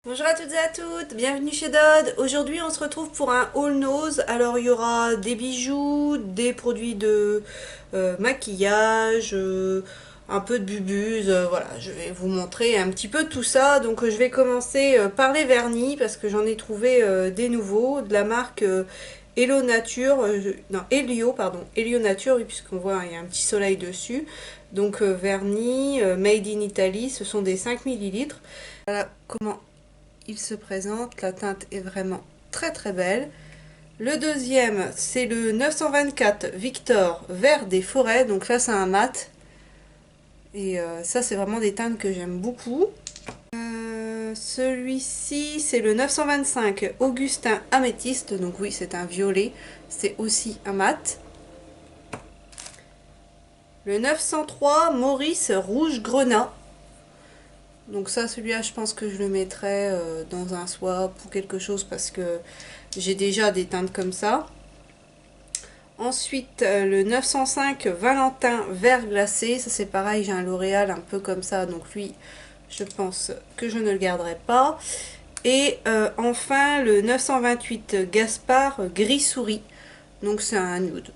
Bonjour à toutes et à toutes, bienvenue chez Dodd. Aujourd'hui on se retrouve pour un haul nose. Alors il y aura des bijoux, des produits de maquillage, un peu de bubuse, voilà, je vais vous montrer un petit peu tout ça. Donc je vais commencer par les vernis parce que j'en ai trouvé des nouveaux de la marque Hello Nature, non Helio pardon, Helio Nature, oui, puisqu'on voit il y a un petit soleil dessus. Donc vernis made in Italy, ce sont des 5 millilitres. Voilà comment il se présente, la teinte est vraiment très très belle. Le deuxième, c'est le 924 Victor vert des forêts, donc là c'est un mat. Et ça c'est vraiment des teintes que j'aime beaucoup. Celui-ci c'est le 925 Augustin Améthyste, donc oui c'est un violet, c'est aussi un mat. Le 903 Maurice Rouge Grenat. Donc ça, celui-là, je pense que je le mettrai dans un swap ou quelque chose parce que j'ai déjà des teintes comme ça. Ensuite, le 905 Valentin vert glacé. Ça, c'est pareil, j'ai un L'Oréal un peu comme ça. Donc lui, je pense que je ne le garderai pas. Et enfin, le 928 Gaspard gris souris. Donc c'est un nude.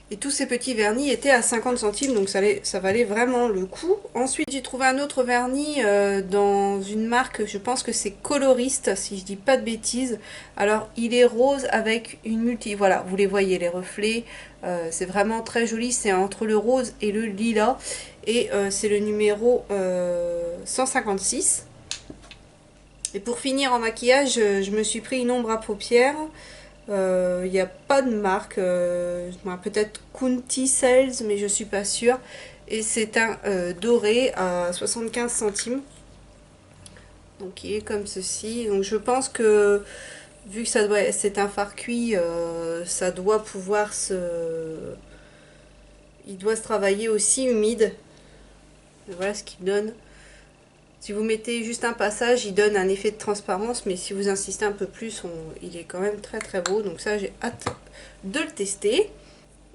Et tous ces petits vernis étaient à 50 centimes, donc ça valait vraiment le coup. Ensuite, j'ai trouvé un autre vernis dans une marque, je pense que c'est Coloriste, si je dis pas de bêtises. Alors, il est rose avec une multi... Voilà, vous les voyez, les reflets. C'est vraiment très joli, c'est entre le rose et le lilas. Et c'est le numéro 156. Et pour finir en maquillage, je me suis pris une ombre à paupières. Il n'y a pas de marque, peut-être Kunti Sales, mais je suis pas sûre. Et c'est un doré à 75 centimes. Donc il est comme ceci. Donc je pense que vu que c'est un fard cuit, ça doit pouvoir il doit se travailler aussi humide. Et voilà ce qu'il donne. Si vous mettez juste un passage, il donne un effet de transparence, mais si vous insistez un peu plus, il est quand même très très beau. Donc ça, j'ai hâte de le tester.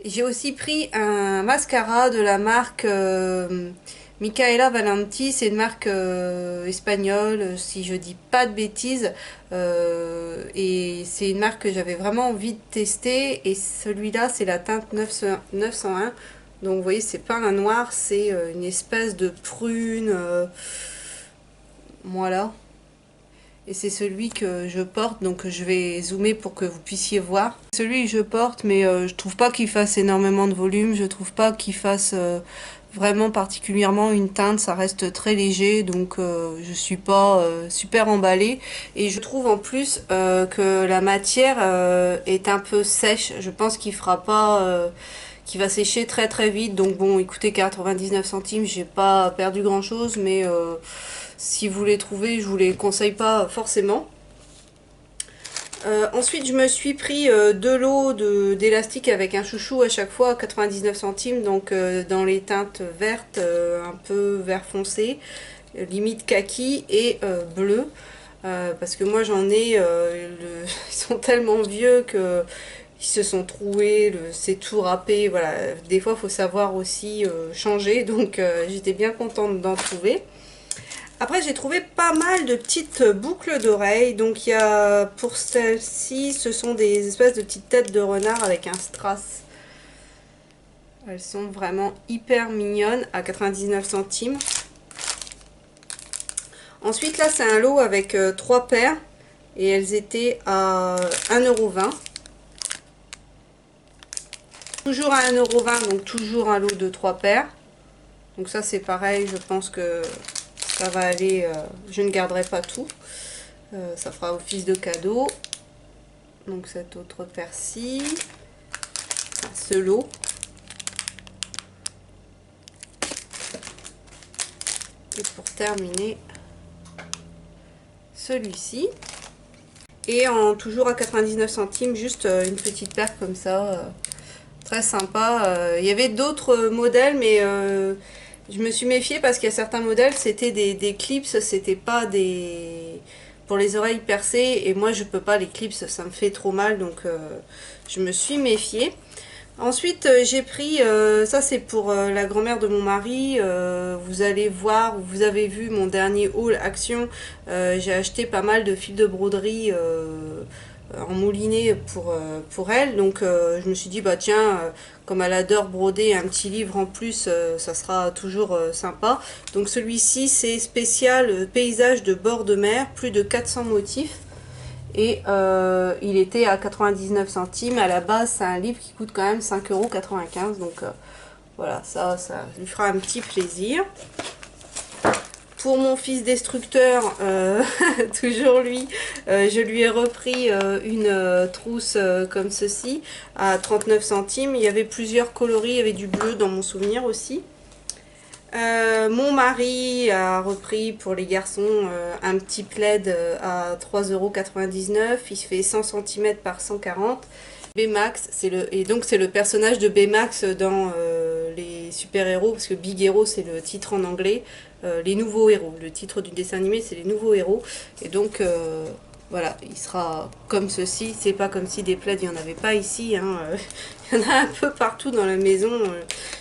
J'ai aussi pris un mascara de la marque Micaela Valenti. C'est une marque espagnole, si je dis pas de bêtises. Et c'est une marque que j'avais vraiment envie de tester. Et celui-là, c'est la teinte 901. Donc vous voyez, c'est pas un noir, c'est une espèce de prune. Voilà. Et c'est celui que je porte, donc je vais zoomer pour que vous puissiez voir. Celui que je porte, mais je trouve pas qu'il fasse énormément de volume, je trouve pas qu'il fasse vraiment particulièrement une teinte, ça reste très léger, donc je suis pas super emballée. Et je trouve en plus que la matière est un peu sèche, je pense qu'il fera pas... qui va sécher très très vite, donc bon, écoutez, 99 centimes, j'ai pas perdu grand chose, mais si vous les trouvez, je vous les conseille pas forcément. Ensuite, je me suis pris de l'eau d'élastique avec un chouchou à chaque fois à 99 centimes, donc dans les teintes vertes, un peu vert foncé, limite kaki et bleu. Parce que moi j'en ai, ils sont tellement vieux que ils se sont troués, c'est tout râpé, voilà. Des fois il faut savoir aussi changer, donc j'étais bien contente d'en trouver. Après, j'ai trouvé pas mal de petites boucles d'oreilles. Donc, il y a pour celles-ci, ce sont des espèces de petites têtes de renard avec un strass. Elles sont vraiment hyper mignonnes à 99 centimes. Ensuite, là, c'est un lot avec 3 paires. Et elles étaient à 1,20 €. Toujours à 1,20 €, donc toujours un lot de 3 paires. Donc ça, c'est pareil, je pense que ça va aller, je ne garderai pas tout. Ça fera office de cadeau. Donc cette autre paire-ci. Ce lot. Et pour terminer, celui-ci. Et toujours à 99 centimes, juste une petite paire comme ça. Très sympa. Il y avait d'autres modèles, mais je me suis méfiée parce qu'il y a certains modèles, c'était des clips, c'était pas des... pour les oreilles percées. Et moi, je peux pas les clips, ça me fait trop mal, donc je me suis méfiée. Ensuite, j'ai pris, ça c'est pour la grand-mère de mon mari, vous allez voir, vous avez vu mon dernier haul Action, j'ai acheté pas mal de fils de broderie en moulinet pour elle, donc je me suis dit, bah tiens, comme elle adore broder un petit livre en plus, ça sera toujours sympa. Donc celui-ci c'est spécial paysage de bord de mer, plus de 400 motifs. Et il était à 99 centimes. À la base, c'est un livre qui coûte quand même 5,95 €. Donc voilà, ça lui fera un petit plaisir. Pour mon fils destructeur, toujours lui, je lui ai repris une trousse comme ceci à 39 centimes. Il y avait plusieurs coloris, il y avait du bleu dans mon souvenir aussi. Mon mari a repris pour les garçons un petit plaid à 3,99 €. Il fait 100 cm par 140. Baymax, et donc c'est le personnage de Baymax dans les super-héros, parce que Big Hero c'est le titre en anglais, les nouveaux héros. Le titre du dessin animé c'est les nouveaux héros. Et donc voilà, il sera comme ceci. C'est pas comme si des plaids il n'y en avait pas ici, hein. Il y en a un peu partout dans la maison.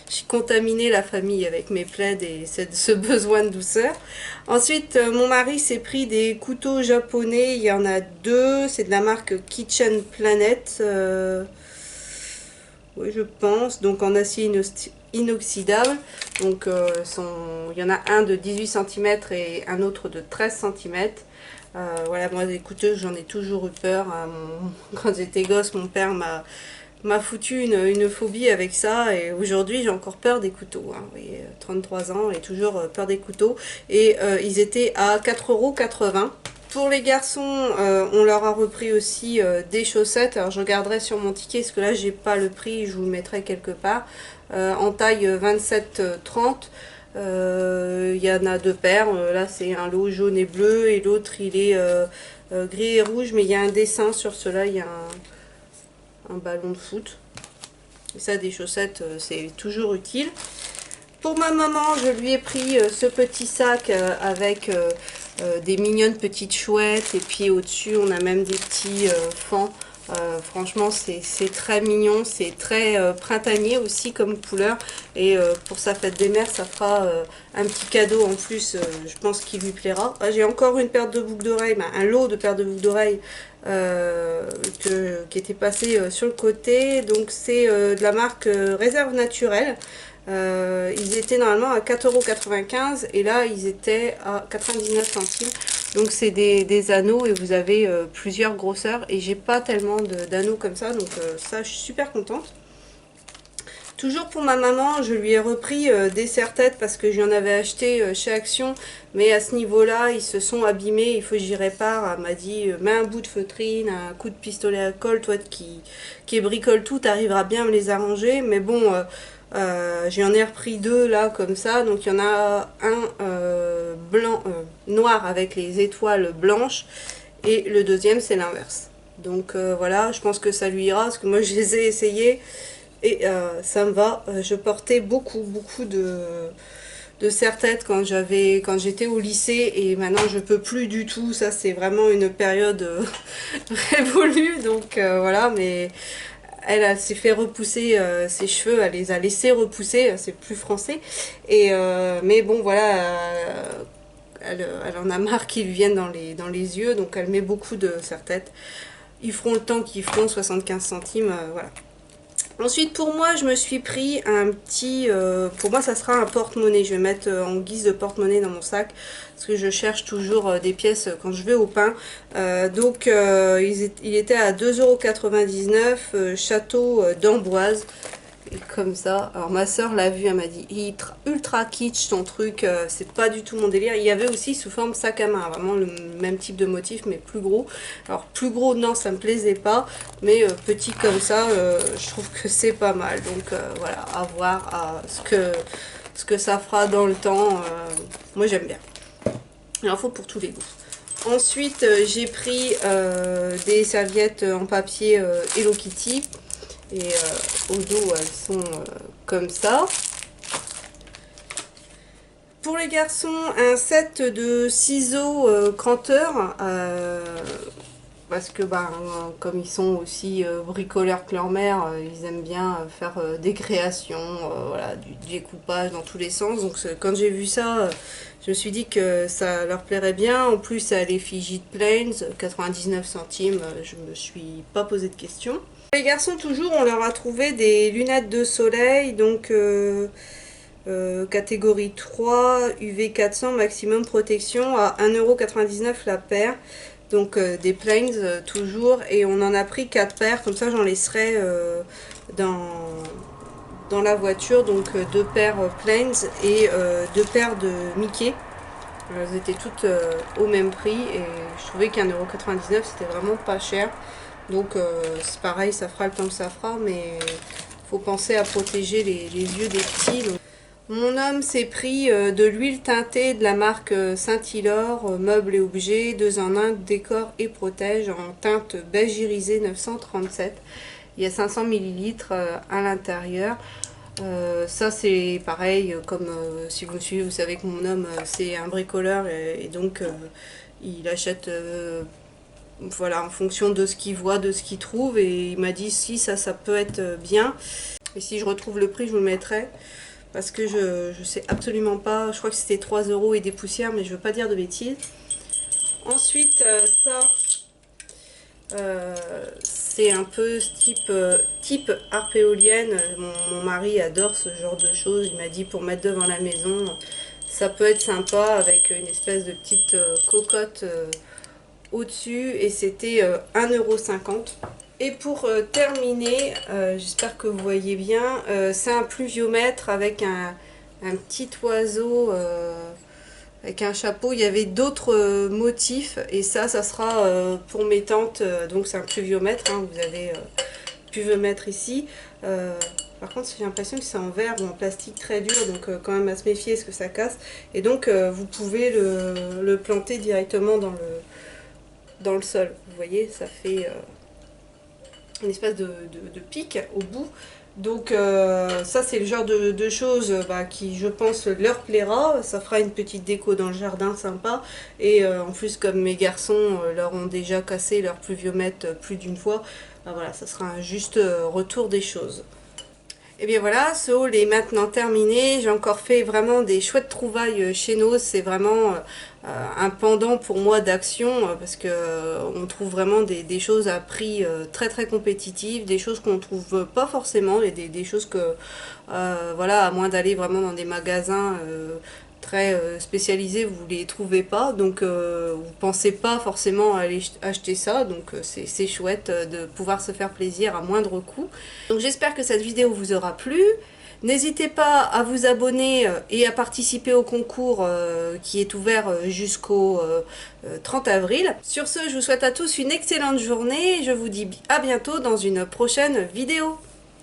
J'ai contaminé la famille avec mes plaids et ce besoin de douceur. Ensuite, mon mari s'est pris des couteaux japonais. Il y en a deux. C'est de la marque Kitchen Planet. Oui, je pense. Donc en acier inoxydable. Donc il y en a un de 18 cm et un autre de 13 cm. Voilà, moi des couteaux, j'en ai toujours eu peur. Hein. Quand j'étais gosse, mon père m'a foutu une phobie avec ça, et aujourd'hui j'ai encore peur des couteaux, hein. Vous voyez, 33 ans et toujours peur des couteaux, et ils étaient à 4,80 €. Pour les garçons, on leur a repris aussi des chaussettes. Alors je regarderai sur mon ticket parce que là j'ai pas le prix, je vous le mettrai quelque part, en taille 27-30. Il y en a deux paires, là c'est un lot jaune et bleu et l'autre il est gris et rouge, mais il y a un dessin sur cela, il y a un ballon de foot. Et ça, des chaussettes, c'est toujours utile. Pour ma maman, je lui ai pris ce petit sac avec des mignonnes petites chouettes, et puis au-dessus on a même des petits fans. Franchement c'est très mignon, c'est très printanier aussi comme couleur, et pour sa fête des mères ça fera un petit cadeau en plus, je pense qu'il lui plaira. J'ai encore une paire de boucles d'oreilles, un lot de paires de boucles d'oreilles qui était passé sur le côté. Donc c'est de la marque Réserve Naturelle. Ils étaient normalement à 4,95 € et là ils étaient à 99 centimes. Donc c'est des anneaux et vous avez plusieurs grosseurs, et j'ai pas tellement d'anneaux comme ça, donc ça je suis super contente. Toujours pour ma maman, je lui ai repris des serre-têtes parce que j'en avais acheté chez Action, mais à ce niveau-là ils se sont abîmés, il faut que j'y répare. Elle m'a dit mets un bout de feutrine, un coup de pistolet à colle, toi qui bricole tout, t'arriveras bien à me les arranger. Mais bon, j'en ai repris deux là comme ça, donc il y en a un blanc, noir avec les étoiles blanches, et le deuxième c'est l'inverse. Donc voilà, je pense que ça lui ira parce que moi je les ai essayés et ça me va. Je portais beaucoup de serre-tête quand j'étais au lycée, et maintenant je peux plus du tout. Ça c'est vraiment une période révolue, donc voilà. Mais elle s'est fait repousser ses cheveux, elle les a laissés repousser, c'est plus français. Et mais bon voilà, elle en a marre qu'ils lui viennent dans les yeux, donc elle met beaucoup de serre-tête. Ils feront le temps qu'ils feront, 75 centimes, voilà. Ensuite pour moi je me suis pris un petit, pour moi ça sera un porte-monnaie, je vais mettre en guise de porte-monnaie dans mon sac, parce que je cherche toujours des pièces quand je vais au pain. Donc il était à 2,99 €, château d'Amboise. Et comme ça, alors ma soeur l'a vu, elle m'a dit ultra kitsch ton truc, c'est pas du tout mon délire. Il y avait aussi sous forme sac à main, vraiment le même type de motif mais plus gros. Alors plus gros non, ça me plaisait pas, mais petit comme ça, je trouve que c'est pas mal. Donc voilà, à voir ce que ça fera dans le temps. Moi j'aime bien. Il en faut pour tous les goûts. Ensuite j'ai pris des serviettes en papier Hello Kitty. Et au dos elles sont comme ça. Pour les garçons, un set de ciseaux cranteurs. parce que comme ils sont aussi bricoleurs que leur mère, ils aiment bien faire des créations, voilà, du découpage dans tous les sens. Donc quand j'ai vu ça, je me suis dit que ça leur plairait bien. En plus, ça a l'effigie de Plains, 99 centimes, je me suis pas posé de questions. Les garçons, toujours, on leur a trouvé des lunettes de soleil, donc catégorie 3, UV 400, maximum protection, à 1,99 € la paire. Donc des Plains toujours, et on en a pris 4 paires, comme ça j'en laisserai dans la voiture. Donc 2 paires Plains et 2 paires de Mickey. Elles étaient toutes au même prix et je trouvais qu'1,99 € c'était vraiment pas cher. Donc c'est pareil, ça fera le temps que ça fera, mais faut penser à protéger les yeux des petits. Donc. Mon homme s'est pris de l'huile teintée de la marque Saint-Hilor, meubles et objets, 2 en 1, décore et protège, en teinte beige irisé 937. Il y a 500 ml à l'intérieur. Ça c'est pareil, comme si vous me suivez, vous savez que mon homme c'est un bricoleur et donc il achète voilà, en fonction de ce qu'il voit, de ce qu'il trouve, et il m'a dit si ça peut être bien. Et si je retrouve le prix, je vous le mettrai. Parce que je sais absolument pas, je crois que c'était 3 € et des poussières, mais je veux pas dire de bêtises. Ensuite, ça, c'est un peu type harpe éolienne. Mon mari adore ce genre de choses. Il m'a dit pour mettre devant la maison, ça peut être sympa avec une espèce de petite cocotte au-dessus. Et c'était 1,50 €. Et pour terminer, j'espère que vous voyez bien, c'est un pluviomètre avec un petit oiseau avec un chapeau. Il y avait d'autres motifs et ça sera pour mes tantes. Donc c'est un pluviomètre, hein, vous avez pluviomètre ici. Par contre j'ai l'impression que c'est en verre ou en plastique très dur, donc quand même à se méfier parce que ça casse. Et donc vous pouvez le planter directement dans le sol. Vous voyez, ça fait... une espèce de pic au bout. Donc ça c'est le genre de choses qui je pense leur plaira. Ça fera une petite déco dans le jardin sympa. Et en plus comme mes garçons leur ont déjà cassé leur pluviomètre plus d'une fois, voilà, ça sera un juste retour des choses. Et bien voilà, ce haul est maintenant terminé. J'ai encore fait vraiment des chouettes trouvailles chez Noz. C'est vraiment un pendant pour moi d'action parce que on trouve vraiment des choses à prix très très compétitifs, des choses qu'on trouve pas forcément et des choses que voilà, à moins d'aller vraiment dans des magasins très spécialisés, vous les trouvez pas, donc vous pensez pas forcément à aller acheter ça, donc c'est chouette de pouvoir se faire plaisir à moindre coût. Donc j'espère que cette vidéo vous aura plu. N'hésitez pas à vous abonner et à participer au concours qui est ouvert jusqu'au 30 avril. Sur ce, je vous souhaite à tous une excellente journée et je vous dis à bientôt dans une prochaine vidéo.